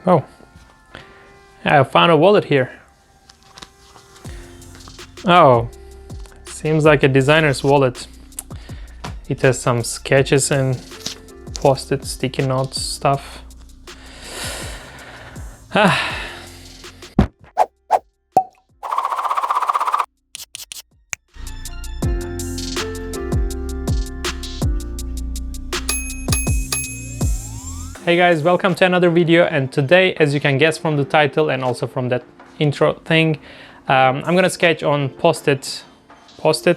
Oh, I found a wallet here. Oh, seems like a designer's wallet. It has some sketches and post-it sticky notes stuff. Hey guys, welcome to another video, and today, as you can guess from the title and also from that intro thing, I'm gonna sketch on post-it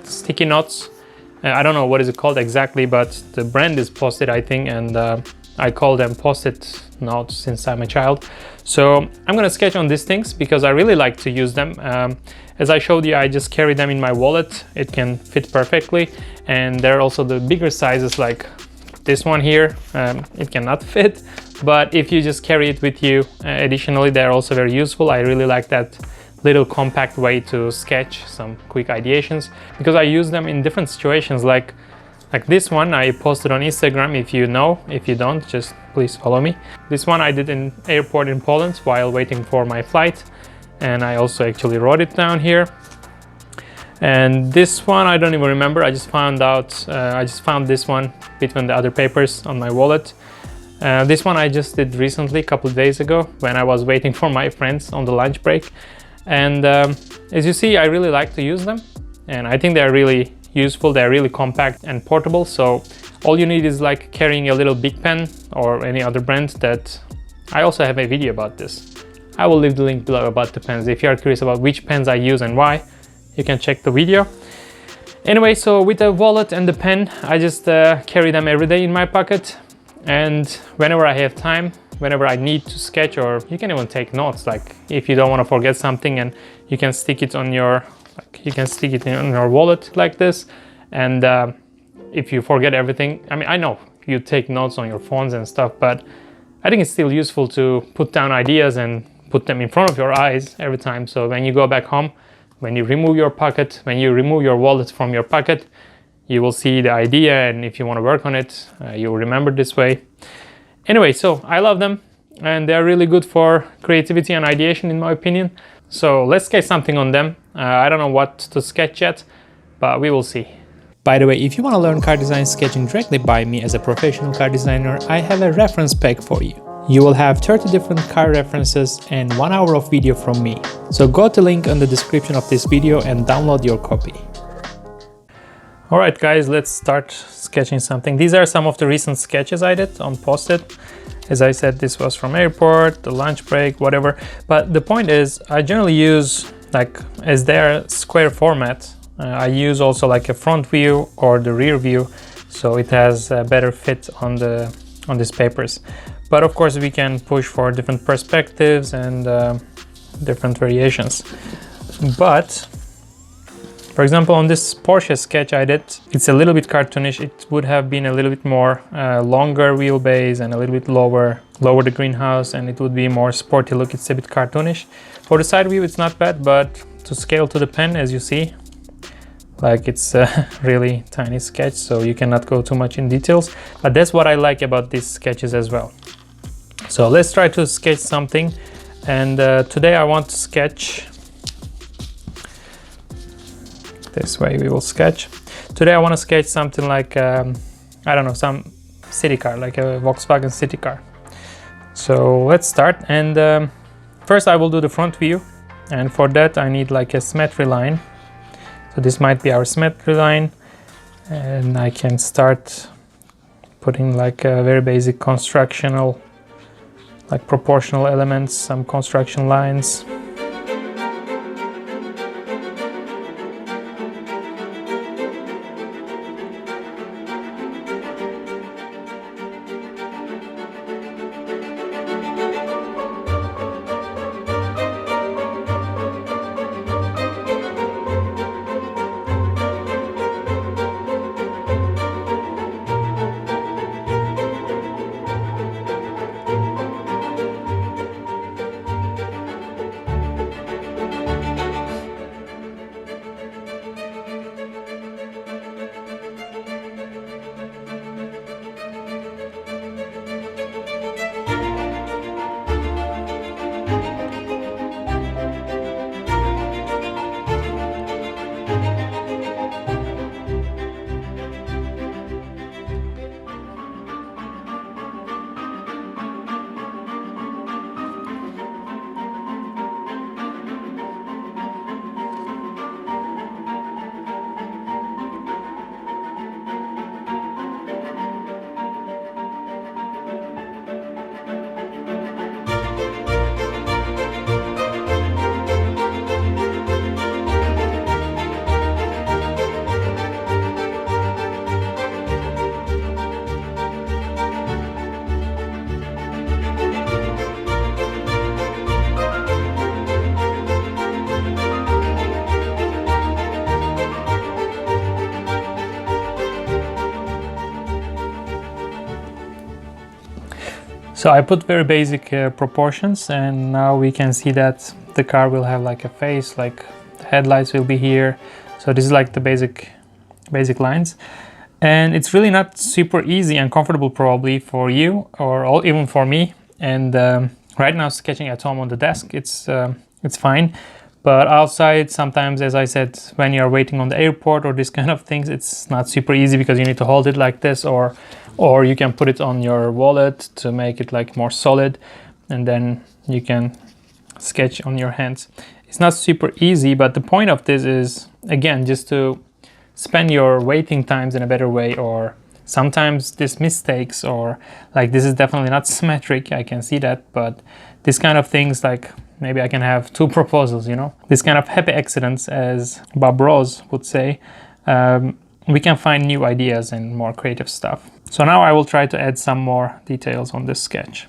sticky notes. I don't know what is it called exactly, but the brand is Post-it, I think, and I call them Post-it notes since I'm a child. So I'm gonna sketch on these things because I really like to use them. As I showed you, I just carry them in my wallet. It can fit perfectly, and there are also the bigger sizes like this one here. It cannot fit, but if you just carry it with you, additionally, they're also very useful. I really like that little compact way to sketch some quick ideations because I use them in different situations, like this one I posted on Instagram. If you know, if you don't, just please follow me. This one I did in airport in Poland while waiting for my flight, and I also actually wrote it down here. And this one I don't even remember. I just found this one between the other papers on my wallet. This one I just did recently, a couple of days ago, when I was waiting for my friends on the lunch break. And as you see, I really like to use them, and I think they're really useful. They're really compact and portable, so all you need is like carrying a little big pen or any other brand. That I also have a video about this. I will leave the link below about the pens. If you are curious about which pens I use and why, you can check the video. Anyway, so with the wallet and the pen, I just carry them every day in my pocket, and whenever I have time, whenever I need to sketch, or you can even take notes, like if you don't want to forget something, and you can stick it on your in your wallet like this. And if you forget everything, I mean, I know you take notes on your phones and stuff, but I think it's still useful to put down ideas and put them in front of your eyes every time. So when you go back home, when you remove your wallet from your pocket, you will see the idea, and if you want to work on it, you'll remember this way. Anyway, so I love them, and they're really good for creativity and ideation, in my opinion. So let's sketch something on them. I don't know what to sketch yet, but we will see. By the way, if you want to learn car design sketching directly by me as a professional car designer, I have a reference pack for you. You will have 30 different car references and 1 hour of video from me. So go to the link in the description of this video and download your copy. Alright guys, let's start sketching something. These are some of the recent sketches I did on Post-it. As I said, this was from airport, the lunch break, whatever. But the point is, I generally use, like, as their square format, I use also like a front view or the rear view, so it has a better fit on these papers. But of course we can push for different perspectives and different variations. But for example, on this Porsche sketch I did, it's a little bit cartoonish. It would have been a little bit more longer wheelbase and a little bit lower the greenhouse, and it would be more sporty look. It's a bit cartoonish. For the side view it's not bad, but to scale to the pen, as you see, like, it's a really tiny sketch, so you cannot go too much in details. But that's what I like about these sketches as well. So let's try to sketch something, and today I want to sketch this way. We will sketch. Today I want to sketch something like, I don't know, some city car, like a Volkswagen city car. So let's start, and first I will do the front view, and for that I need like a symmetry line. So this might be our symmetry line, and I can start putting like a very basic constructional, like proportional elements, some construction lines. So I put very basic proportions, and now we can see that the car will have like a face, like the headlights will be here. So this is like the basic lines. And it's really not super easy and comfortable probably for you or even for me. And right now sketching at home on the desk, it's fine. But outside, sometimes, as I said, when you're waiting on the airport or this kind of things, it's not super easy because you need to hold it like this, or you can put it on your wallet to make it like more solid, and then you can sketch on your hands. It's not super easy, but the point of this is, again, just to spend your waiting times in a better way, or sometimes these mistakes, or like this is definitely not symmetric, I can see that, but this kind of things, like maybe I can have 2 proposals, you know, this kind of happy accidents, as Bob Ross would say, we can find new ideas and more creative stuff. So now I will try to add some more details on this sketch.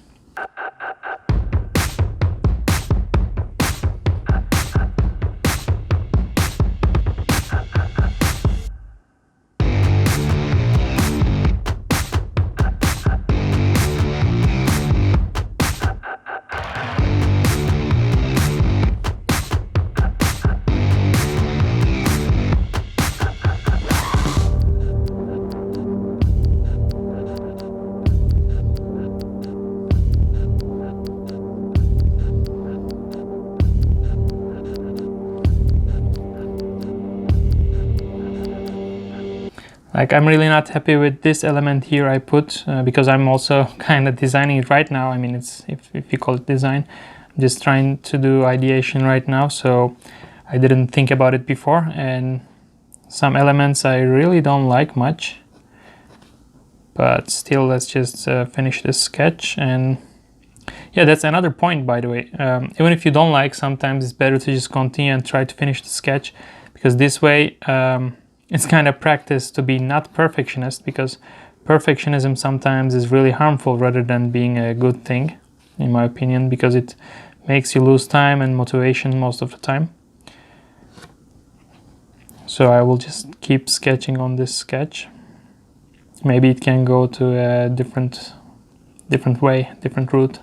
Like, I'm really not happy with this element here I put because I'm also kind of designing it right now. I mean, it's if you call it design, I'm just trying to do ideation right now, so I didn't think about it before, and some elements I really don't like much. But still, let's just finish this sketch. And yeah, that's another point, by the way. Even if you don't like, sometimes it's better to just continue and try to finish the sketch, because this way it's kind of practice to be not perfectionist, because perfectionism sometimes is really harmful rather than being a good thing, in my opinion, because it makes you lose time and motivation most of the time. So I will just keep sketching on this sketch. Maybe it can go to a different way, different route.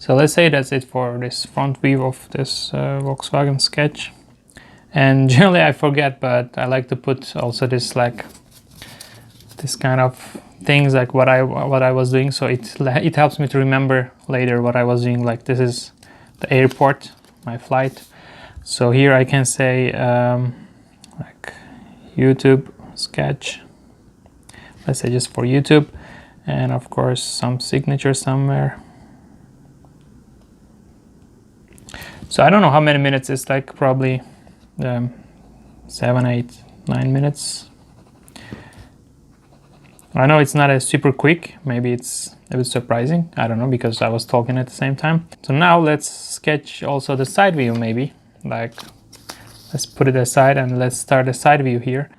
So let's say that's it for this front view of this Volkswagen Sketch. And generally I forget, but I like to put also this like this kind of things like what I was doing, so it helps me to remember later what I was doing. Like this is the airport, my flight. So here I can say like YouTube Sketch, let's say just for YouTube, and of course some signature somewhere. So I don't know how many minutes it's like, probably 7, 8, 9 minutes. I know it's not as super quick, maybe it's a bit surprising, I don't know, because I was talking at the same time. So now let's sketch also the side view maybe, like let's put it aside and let's start a side view here.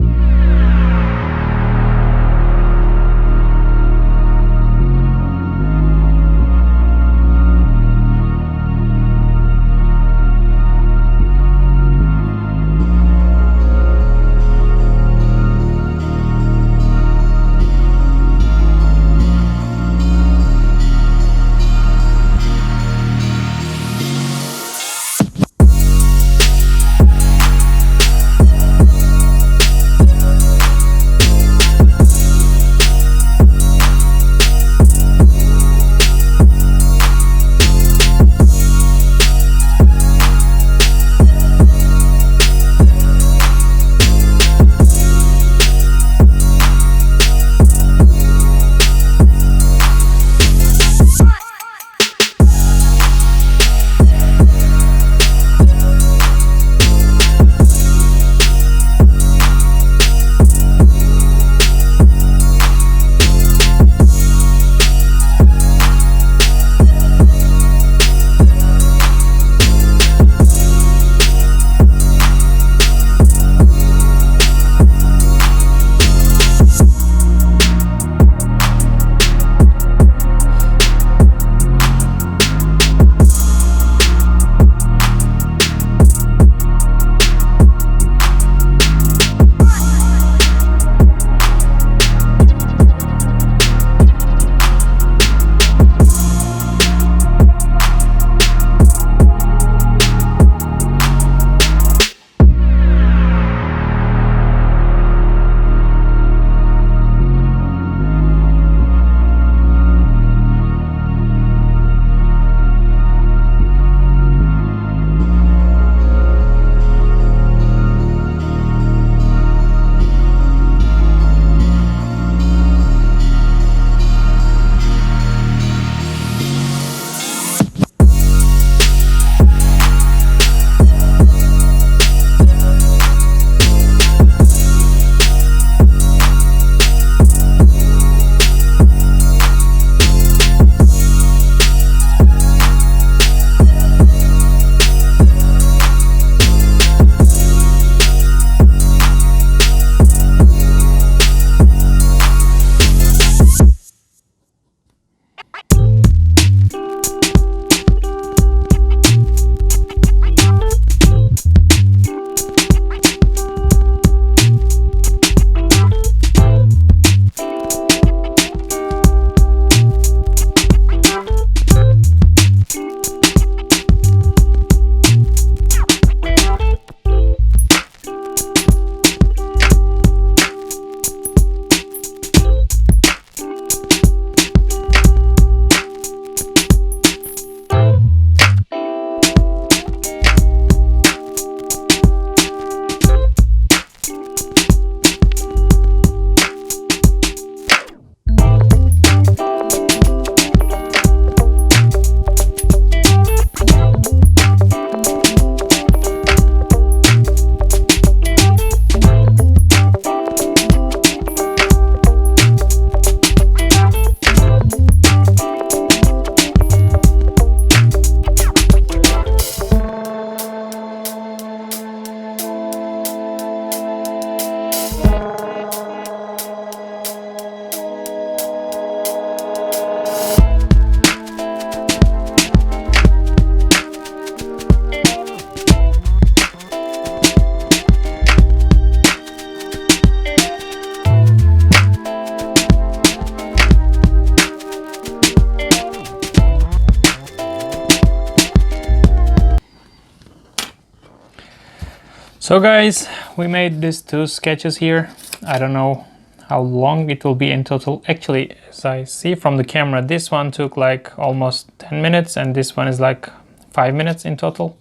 So guys, we made these 2 sketches here. I don't know how long it will be in total. Actually, as I see from the camera, this one took like almost 10 minutes and this one is like 5 minutes in total.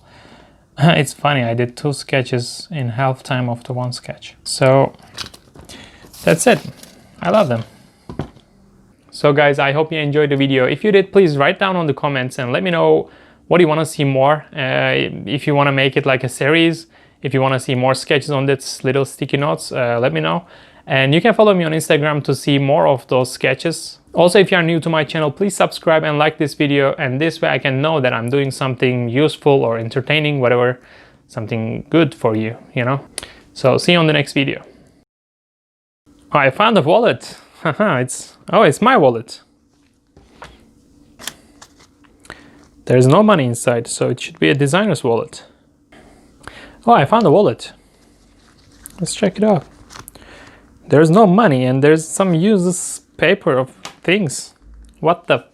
It's funny, I did 2 sketches in half time of the 1 sketch. So that's it. I love them. So guys, I hope you enjoyed the video. If you did, please write down on the comments and let me know what you want to see more. If you want to make it like a series, if you want to see more sketches on this little sticky notes, let me know. And you can follow me on Instagram to see more of those sketches. Also, if you are new to my channel, please subscribe and like this video, and this way I can know that I'm doing something useful or entertaining, whatever, something good for you, you know. So see you on the next video. Oh, I found a wallet. It's my wallet. There's no money inside, so it should be a designer's wallet. Oh, I found a wallet. Let's check it out. There's no money and there's some useless paper of things. What the